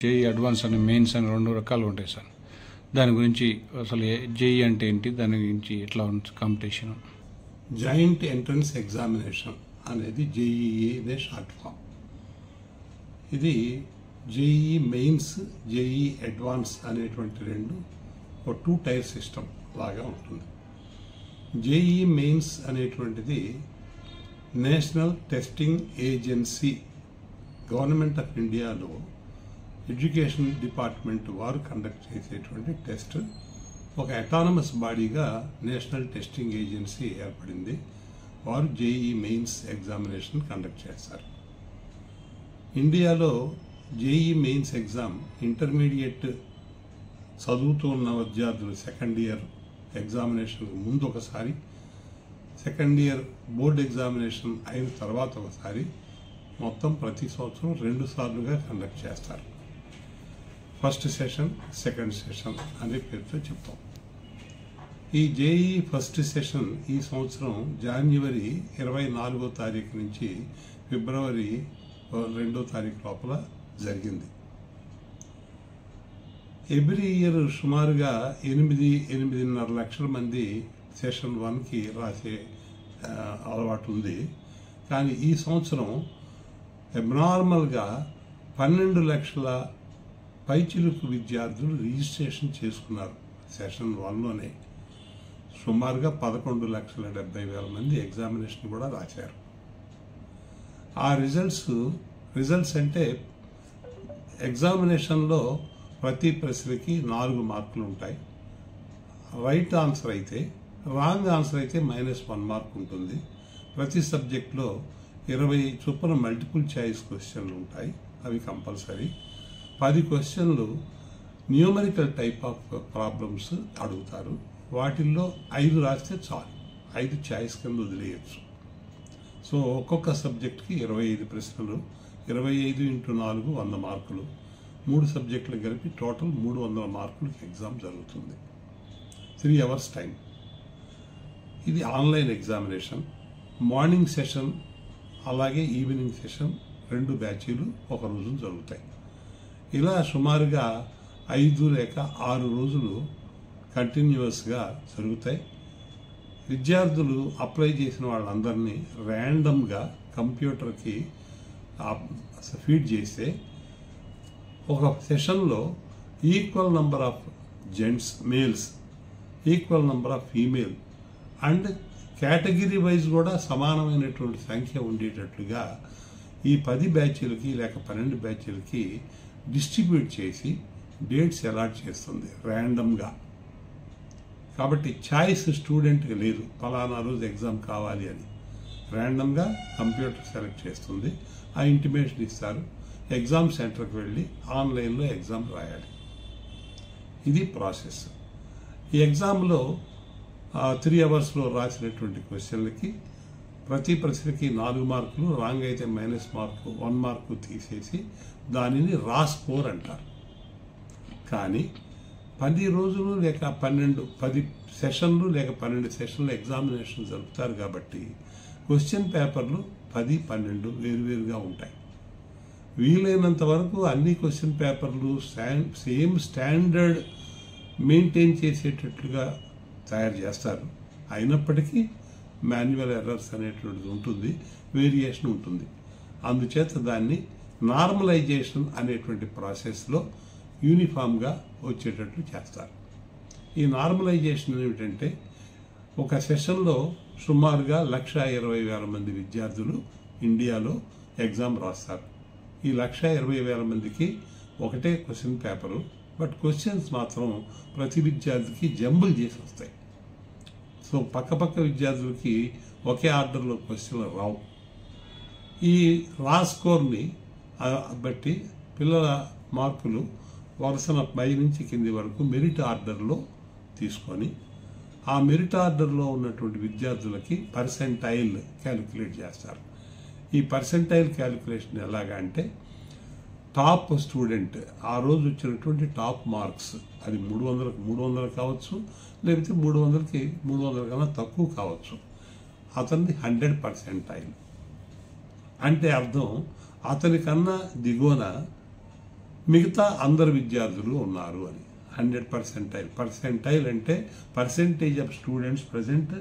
JEE advance అని mains అని 2 రకాలు ఉంటాయి సార్. దాని గురించి అసలు జేఈ అంటే ఏంటి, దాని గురించి ఎట్లా ఉంటుంది కాంపిటీషన్? జాయింట్ ఎంట్రన్స్ ఎగ్జామినేషన్ అనేది జేఈఈ అనే షార్ట్ ఫామ్. ఇది జేఈ మెయిన్స్, జేఈ అడ్వాన్స్ అనేటువంటి రెండు ఒక 2 టైర్ సిస్టమ్ లాగా ఉంటుంది. జేఈ మెయిన్స్ అనేటువంటిది national testing agency, government of ఇండియాలో ఎడ్యుకేషన్ డిపార్ట్మెంట్ వారు కండక్ట్ చేసేటువంటి టెస్ట్. ఒక అటానమస్ బాడీగా నేషనల్ టెస్టింగ్ ఏజెన్సీ ఏర్పడింది. వారు జేఈ మెయిన్స్ ఎగ్జామినేషన్ కండక్ట్ చేస్తారు. ఇండియాలో జేఈ మెయిన్స్ ఎగ్జామ్ ఇంటర్మీడియట్ చదువుతూ ఉన్న విద్యార్థులు సెకండ్ ఇయర్ ఎగ్జామినేషన్ ముందు ఒకసారి, సెకండ్ ఇయర్ బోర్డ్ ఎగ్జామినేషన్ అయిన తర్వాత ఒకసారి, మొత్తం ప్రతి సంవత్సరం 2 సార్లుగా కండక్ట్ చేస్తారు. ఫస్ట్ సెషన్, సెకండ్ సెషన్ అనే పేరుతో చెప్తాం. ఈ జేఈ ఫస్ట్ సెషన్ ఈ సంవత్సరం జనవరి 24వ తారీఖు నుంచి ఫిబ్రవరి 2వ తారీఖు లోపల జరిగింది. ఎవ్రీ ఇయర్ సుమారుగా 8.5 లక్షల మంది సెషన్ 1కి రాసే అలవాటు ఉంది. కానీ ఈ సంవత్సరం అబ్నార్మల్గా 12 లక్షల పైచిలుకు విద్యార్థులు రిజిస్ట్రేషన్ చేసుకున్నారు. సెషన్ 1లోనే సుమారుగా 11,70,000 మంది ఎగ్జామినేషన్ కూడా రాశారు. ఆ రిజల్ట్స్ అంటే ఎగ్జామినేషన్లో ప్రతి ప్రశ్నకి 4 మార్కులు ఉంటాయి. రైట్ ఆన్సర్ అయితే, రాంగ్ ఆన్సర్ అయితే -1 మార్క్ ఉంటుంది. ప్రతి సబ్జెక్ట్లో 20 చొప్పున మల్టిపుల్ చాయిస్ క్వశ్చన్లు ఉంటాయి, అవి కంపల్సరీ. 10 క్వశ్చన్లు న్యూమరికల్ టైప్ ఆఫ్ ప్రాబ్లమ్స్ అడుగుతారు. వాటిల్లో 5 రాస్తే చాలు, 5 చాయిస్ కింద వదిలేయచ్చు. సో ఒక్కొక్క సబ్జెక్ట్కి 25 ప్రశ్నలు, 25 × 4 100 మార్కులు. 3 సబ్జెక్టులు కలిపి టోటల్ 300 మార్కులకి ఎగ్జామ్ జరుగుతుంది. 3 అవర్స్ టైం. ఇది ఆన్లైన్ ఎగ్జామినేషన్. మార్నింగ్ సెషన్ అలాగే ఈవినింగ్ సెషన్ 2 బ్యాచీలు ఒక రోజు జరుగుతాయి. ఇలా సుమారుగా 5 లేక 6 రోజులు కంటిన్యూస్గా జరుగుతాయి. విద్యార్థులు అప్లై చేసిన వాళ్ళందరినీ ర్యాండమ్గా కంప్యూటర్కి ఫీడ్ చేస్తే ఒక సెషన్లో equal number of gents, males, equal number of female and category wise కూడా సమానమైనటువంటి సంఖ్య ఉండేటట్లుగా ఈ 10 బ్యాచీలకి లేక 12 బ్యాచీలకి డిస్ట్రిబ్యూట్ చేసి డేట్స్ అలాట్ చేస్తుంది ర్యాండమ్గా. కాబట్టి ఛాయిస్ స్టూడెంట్కి లేదు, ఫలానా రోజు ఎగ్జామ్ కావాలి అని. ర్యాండమ్గా కంప్యూటర్ సెలెక్ట్ చేస్తుంది, ఆ ఇంటిమేషన్ ఇస్తారు. ఎగ్జామ్ సెంటర్కి వెళ్ళి ఆన్లైన్లో ఎగ్జామ్ రాయాలి. ఇది ప్రాసెస్. ఈ ఎగ్జామ్లో 3 అవర్స్లో రాసినటువంటి క్వశ్చన్లకి ప్రతి ప్రశ్నకి 4 మార్కులు, రాంగ్ అయితే -1 మార్కు తీసేసి దానిని రా స్కోర్ అంటారు. కానీ 10 రోజులు లేక 10 సెషన్లు లేక 12 సెషన్లు ఎగ్జామినేషన్ జరుపుతారు కాబట్టి క్వశ్చన్ పేపర్లు 10, 12 వేరువేరుగా ఉంటాయి. వీలైనంత వరకు అన్ని క్వశ్చన్ పేపర్లు సేమ్ స్టాండర్డ్ మెయింటైన్ చేసేటట్లుగా తయారు చేస్తారు. అయినప్పటికీ మాన్యువల్ ఎర్రర్స్ అనేటువంటిది ఉంటుంది, వేరియేషన్ ఉంటుంది. అందుచేత దాన్ని నార్మలైజేషన్ అనేటువంటి ప్రాసెస్లో యూనిఫామ్గా వచ్చేటట్లు చేస్తారు. ఈ నార్మలైజేషన్ ఏమిటంటే, ఒక సెషన్లో సుమారుగా 1,20,000 మంది విద్యార్థులు ఇండియాలో ఎగ్జామ్ రాస్తారు. ఈ 1,20,000 మందికి ఒకటే క్వశ్చన్ పేపరు, బట్ క్వశ్చన్స్ మాత్రం ప్రతి విద్యార్థికి జంబుల్ చేసి వస్తాయి. సో పక్క విద్యార్థులకి ఒకే ఆర్డర్లో క్వశ్చన్లు రావు. ఈ రా స్కోర్ని బట్టి పిల్లల మార్కులు వరుసన పై నుంచి కింది వరకు మెరిట్ ఆర్డర్లో తీసుకొని, ఆ మెరిట్ ఆర్డర్లో ఉన్నటువంటి విద్యార్థులకి పర్సెంటైల్ క్యాలిక్యులేట్ చేస్తారు. ఈ పర్సెంటైల్ క్యాలిక్యులేషన్ ఎలాగా అంటే, టాప్ స్టూడెంట్ ఆ రోజు వచ్చినటువంటి టాప్ మార్క్స్, అది 300కి 300 కావచ్చు, లేకపోతే 300కి 300 కన్నా తక్కువ కావచ్చు, అతన్ని 100 పర్సెంటైల్ అంటే అర్థం, అతని కన్నా దిగువన మిగతా అందరు విద్యార్థులు ఉన్నారు అని. 100 పర్సెంటైల్ అంటే percentage of students present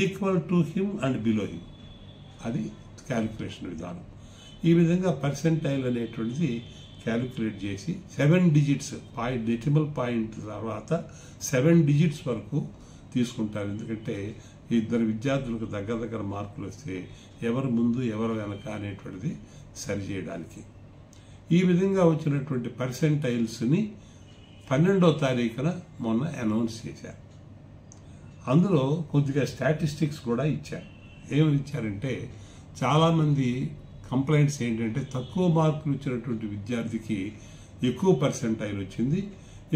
equal to him and below him, అది క్యాలిక్యులేషన్ విధానం. ఈ విధంగా పర్సెంటైల్ అనేటువంటిది క్యాలిక్యులేట్ చేసి 7 డిజిట్స్ డెసిమల్ పాయింట్ తర్వాత 7 డిజిట్స్ వరకు తీసుకుంటారు. ఎందుకంటే ఇద్దరు విద్యార్థులకు దగ్గర మార్కులు వస్తే ఎవరు ముందు ఎవరు వెనక అనేటువంటిది సరిచేయడానికి. ఈ విధంగా వచ్చినటువంటి పర్సెంటైల్స్ని 12వ తారీఖున మొన్న అనౌన్స్ చేశారు. అందులో కొద్దిగా స్టాటిస్టిక్స్ కూడా ఇచ్చారు. ఏమని ఇచ్చారంటే, చాలామంది కంప్లైంట్స్ ఏంటంటే తక్కువ మార్కులు ఇచ్చినటువంటి విద్యార్థికి ఎక్కువ పర్సెంటైల్ వచ్చింది,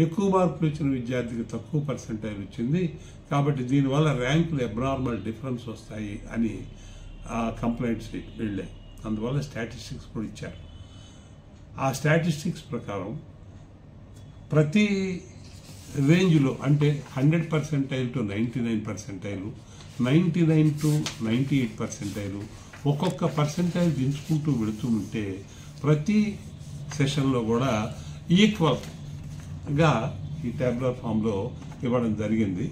ఎక్కువ మార్కులు ఇచ్చిన విద్యార్థికి తక్కువ పర్సెంటైల్ వచ్చింది, కాబట్టి దీనివల్ల ర్యాంకులు అబ్నార్మల్ డిఫరెన్స్ వస్తాయి అని కంప్లైంట్స్ వెళ్ళాయి. అందువల్ల స్టాటిస్టిక్స్ కూడా ఇచ్చారు. ఆ స్టాటిస్టిక్స్ ప్రకారం ప్రతి రేంజ్లో అంటే 100% టు 99%, 99 టు 98%, ఒక్కొక్క పర్సెంటైల్ దించుకుంటూ వెళుతూ ఉంటే ప్రతి సెషన్లో కూడా ఈక్వల్గా ఈ ట్యాబులర్ ఫామ్లో ఇవ్వడం జరిగింది.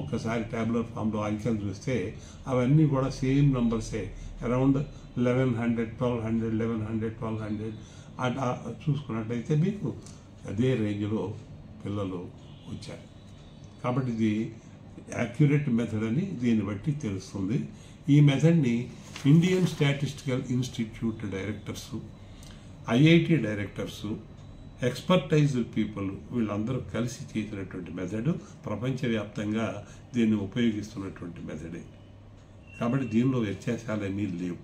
ఒక్కసారి ట్యాబులర్ ఫామ్లో అంకెలు చూస్తే అవన్నీ కూడా సేమ్ నంబర్సే, అరౌండ్ 1100, 1200, 1100, 1200 అట్లా చూసుకున్నట్టయితే మీకు అదే రేంజ్లో పిల్లలు వచ్చారు. కాబట్టి ఇది యాక్యురేట్ మెథడ్ అని దీన్ని బట్టి తెలుస్తుంది. ఈ మెథడ్ని Indian statistical institute directors, IIT directors, expertised people వీళ్ళందరూ కలిసి చేసినటువంటి మెథడ్, ప్రపంచవ్యాప్తంగా దీన్ని ఉపయోగిస్తున్నటువంటి మెథడే. కాబట్టి దీనిలో వ్యత్యాసాలు ఏమీ లేవు.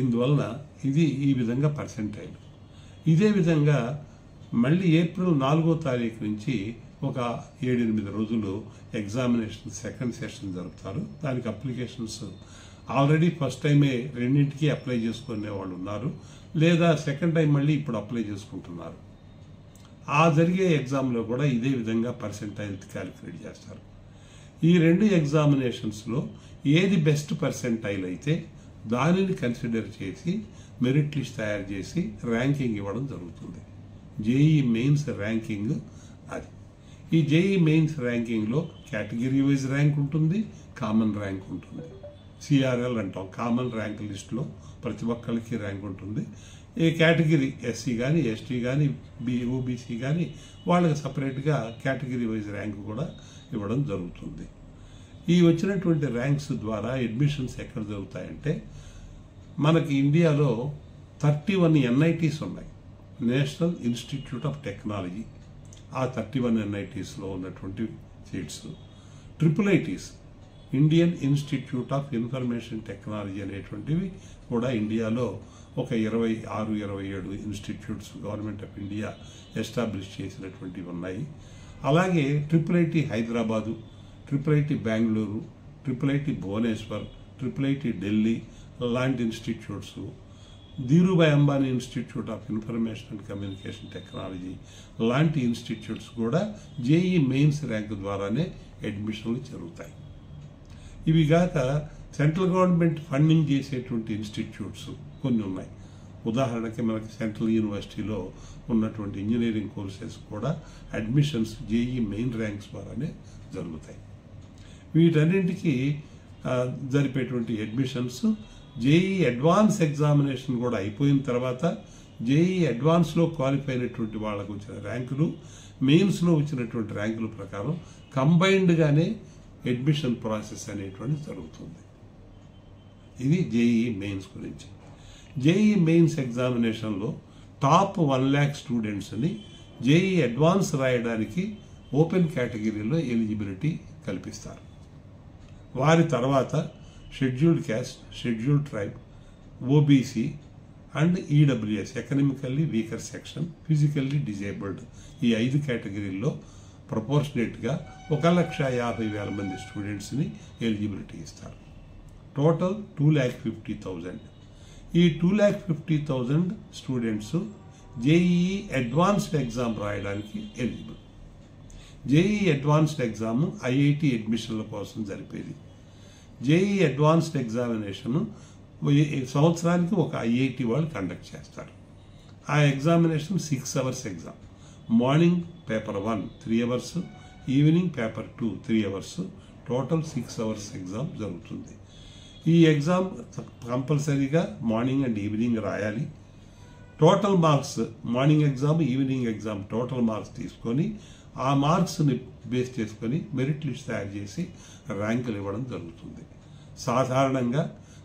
ఇందువల్ల ఇది ఈ విధంగా పర్సెంటైల్. ఇదే విధంగా మళ్ళీ ఏప్రిల్ 4వ తారీఖు నుంచి ఒక 7-8 రోజులు ఎగ్జామినేషన్ సెకండ్ సెషన్ జరుపుతారు. దానికి అప్లికేషన్స్ ఆల్రెడీ ఫస్ట్ టైమే రెండింటికి అప్లై చేసుకునే వాళ్ళు ఉన్నారు, లేదా సెకండ్ టైం మళ్ళీ ఇప్పుడు అప్లై చేసుకుంటున్నారు. ఆ జరిగే ఎగ్జామ్లో కూడా ఇదే విధంగా పర్సెంటైల్ క్యాలిక్యులేట్ చేస్తారు. ఈ 2 ఎగ్జామినేషన్స్లో ఏది బెస్ట్ పర్సెంటైల్ అయితే దానిని కన్సిడర్ చేసి మెరిట్ లిస్ట్ తయారు చేసి ర్యాంకింగ్ ఇవ్వడం జరుగుతుంది. జేఈ మెయిన్స్ ర్యాంకింగ్ అది. ఈ జేఈ మెయిన్స్ ర్యాంకింగ్లో కేటగిరీ వైజ్ ర్యాంక్ ఉంటుంది, కామన్ ర్యాంక్ ఉంటుంది. సిఆర్ఎల్ అంటాం, కామన్ ర్యాంక్ లిస్టులో ప్రతి ఒక్కరికి ర్యాంక్ ఉంటుంది. ఈ కేటగిరీ ఎస్సీ కానీ ఎస్టీ కానీ ఓబీసీ కానీ వాళ్ళకి సపరేట్గా కేటగిరీ వైజ్ ర్యాంక్ కూడా ఇవ్వడం జరుగుతుంది. ఈ వచ్చినటువంటి ర్యాంక్స్ ద్వారా అడ్మిషన్స్ ఎక్కడ జరుగుతాయంటే, మనకి ఇండియాలో 31 ఎన్ఐటీస్ ఉన్నాయి, నేషనల్ ఇన్స్టిట్యూట్ ఆఫ్ టెక్నాలజీ. ఆ 31 ఎన్ఐటీస్లో ఉన్నటువంటి seats, IIITs, Indian institute of information technology అనేటువంటివి కూడా ఇండియాలో ఒక 26-27 institutes government of India establish చేసినటువంటివి ఉన్నాయి. అలాగే IIIT Hyderabad, IIIT Bengaluru, IIIT Bhubaneswar, IIIT Delhi లాంటి institutes, Dhirubhai Ambani institute of information and communication technology లాంటి ఇన్స్టిట్యూట్స్ కూడా జేఈ మెయిన్స్ ర్యాంక్ ద్వారానే అడ్మిషన్లు జరుగుతాయి. ఇవి కాక సెంట్రల్ గవర్నమెంట్ ఫండింగ్ చేసేటువంటి ఇన్స్టిట్యూట్స్ కొన్ని ఉన్నాయి. ఉదాహరణకి మనకి సెంట్రల్ యూనివర్సిటీలో ఉన్నటువంటి ఇంజనీరింగ్ కోర్సెస్ కూడా అడ్మిషన్స్ జేఈ మెయిన్ ర్యాంక్స్ ద్వారానే జరుగుతాయి. వీటన్నింటికి జరిపేటువంటి అడ్మిషన్స్ జేఈ అడ్వాన్స్ ఎగ్జామినేషన్ కూడా అయిపోయిన తర్వాత జేఈ అడ్వాన్స్లో క్వాలిఫై అయినటువంటి వాళ్ళకు వచ్చిన ర్యాంకులు, మెయిన్స్లో వచ్చినటువంటి ర్యాంకుల ప్రకారం కంబైన్డ్గానే అడ్మిషన్ ప్రాసెస్ అనేటువంటిది జరుగుతుంది. ఇది జేఈ మెయిన్స్ గురించి. జేఈ మెయిన్స్ ఎగ్జామినేషన్లో టాప్ 1,00,000 స్టూడెంట్స్ని జేఈ అడ్వాన్స్ రాయడానికి ఓపెన్ కేటగిరీలో ఎలిజిబిలిటీ కల్పిస్తారు. వారి తర్వాత scheduled caste, scheduled tribe, OBC and EWS, economically weaker section, physically disabled, ఈ 5 కేటగిరీల్లో ప్రపోర్షనేట్గా 1,50,000 మంది స్టూడెంట్స్ని ఎలిజిబిలిటీ ఇస్తారు. టోటల్ 2,50,000. ఈ 2,50,000 స్టూడెంట్స్ జేఈఈ అడ్వాన్స్డ్ ఎగ్జామ్ రాయడానికి eligible. JEE advanced exam IIT అడ్మిషన్ల కోసం జరిపేది. జేఈఈ అడ్వాన్స్డ్ ఎగ్జామినేషన్ సంవత్సరానికి ఒక ఐఐటి వాళ్ళు కండక్ట్ చేస్తారు. ఆ examination 6 hours exam. Morning paper 1 3 hours, evening paper 2 3 hours, total 6 hours exam జరుగుతుంది. ఈ ఎగ్జామ్ కంపల్సరీగా మార్నింగ్ అండ్ ఈవినింగ్ రాయాలి. Total marks morning exam, evening exam total marks తీసుకొని ఆ మార్క్స్ని బేస్ చేసుకొని మెరిట్ లిస్ట్ తయారు చేసి ర్యాంకులు ఇవ్వడం జరుగుతుంది. సాధారణంగా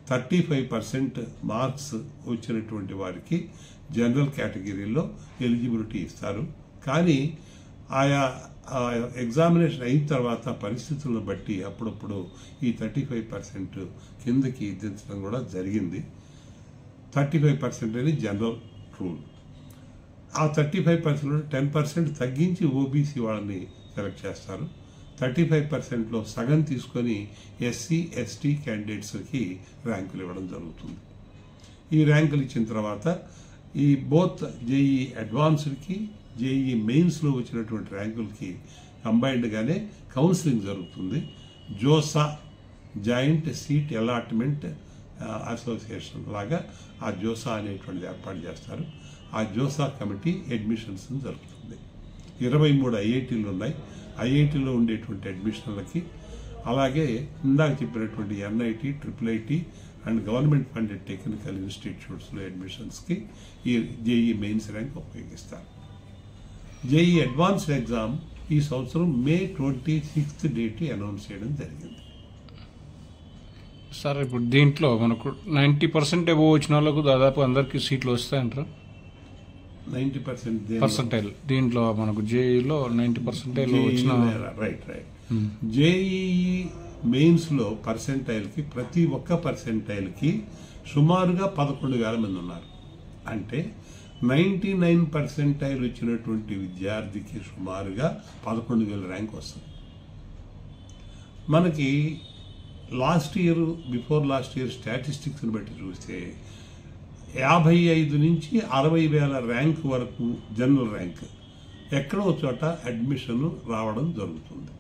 35% మార్క్స్ వచ్చినటువంటి వారికి జనరల్ కేటగిరీలో ఎలిజిబిలిటీ ఇస్తారు. కానీ ఆయా ఎగ్జామినేషన్ అయిన తర్వాత పరిస్థితులను బట్టి అప్పుడప్పుడు ఈ 35% కిందకి దించడం కూడా జరిగింది. 35% అనేది జనరల్ రూల్. ఆ 35%లో 10% తగ్గించి ఓబీసీ వాళ్ళని సెలెక్ట్ చేస్తారు. 35%లో సగం తీసుకొని ఎస్సీ ఎస్టీ క్యాండిడేట్స్కి ర్యాంకులు ఇవ్వడం జరుగుతుంది. ఈ ర్యాంకులు ఇచ్చిన తర్వాత ఈ బోత్ జేఈ అడ్వాన్స్డ్కి జేఈ మెయిన్స్లో వచ్చినటువంటి ర్యాంకులకి కంబైన్డ్గానే కౌన్సిలింగ్ జరుగుతుంది. JoSAA joint seat allotment association లాగా ఆ జోసా అనేటువంటిది ఏర్పాటు చేస్తారు. ఆ జోసా కమిటీ అడ్మిషన్స్ జరుగుతుంది. 23 ఐఐటీలు ఉన్నాయి. ఐఐటీలో ఉండేటువంటి అడ్మిషన్లకి, అలాగే ఇందాక చెప్పినటువంటి NIT, triple and government funded technical ఇన్స్టిట్యూట్స్లో అడ్మిషన్స్కి ఈ జేఈ మెయిన్స్ ర్యాంక్ ఉపయోగిస్తారు. జేఈ అడ్వాన్స్డ్ ఎగ్జామ్ ఈ సంవత్సరం మే 26th డేట్ అనౌన్స్ చేయడం జరిగింది. సార్ ఇప్పుడు దీంట్లో మనకు 90% అబోవ్ వచ్చిన వాళ్ళకు దాదాపు అందరికీ సీట్లు వస్తాయంటారా? 90% పర్సెంటైల్ దీంట్లో మనకు జేఈలో 90% వచ్చిన రైట్. జేఈ మెయిన్స్ లో పర్సెంటైల్కి ప్రతి ఒక్క పర్సెంటైల్కి సుమారుగా 11,000 మంది ఉన్నారు. అంటే 99% వచ్చినటువంటి విద్యార్థికి సుమారుగా 11,000 ర్యాంక్ వస్తుంది. మనకి బిఫోర్ లాస్ట్ ఇయర్ స్టాటిస్టిక్స్ని బట్టి చూస్తే 55 నుంచి 60,000 ర్యాంక్ వరకు జనరల్ ర్యాంక్ ఎక్కడో చోట అడ్మిషన్ రావడం జరుగుతుంది.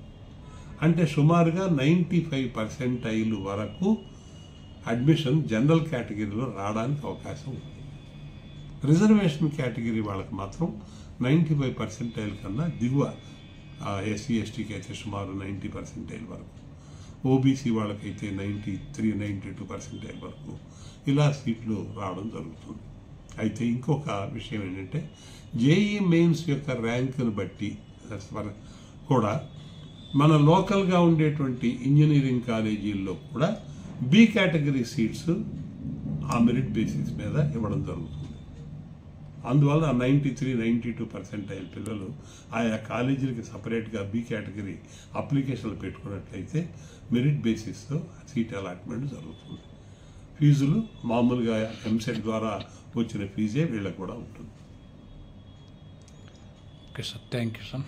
అంటే సుమారుగా 95% వరకు అడ్మిషన్ జనరల్ కేటగిరీలో రావడానికి అవకాశం ఉంది. రిజర్వేషన్ కేటగిరీ వాళ్ళకి మాత్రం 95% కన్నా దిగువ, ఎస్సీ ఎస్టీకి అయితే సుమారు 90% వరకు, ఓబీసీ వాళ్ళకైతే 93-92% వరకు ఇలా సీట్లు రావడం జరుగుతుంది. అయితే ఇంకొక విషయం ఏంటంటే జేఈ మెయిన్స్ యొక్క ర్యాంకును బట్టి కూడా మన లోకల్గా ఉండేటువంటి ఇంజనీరింగ్ కాలేజీల్లో కూడా బి కేటగిరీ సీట్స్ ఆ మెరిట్ బేసిస్ మీద ఇవ్వడం జరుగుతుంది. అందువల్ల 93-92% పిల్లలు ఆయా కాలేజీలకి సపరేట్గా బి కేటగిరీ అప్లికేషన్లు పెట్టుకున్నట్లయితే మెరిట్ బేసిస్తో సీట్ అలాట్మెంట్ జరుగుతుంది. ఫీజులు మామూలుగా ఎంసెట్ ద్వారా వచ్చిన ఫీజే వీళ్ళకి కూడా ఉంటుంది. Okay sir, thank you sir.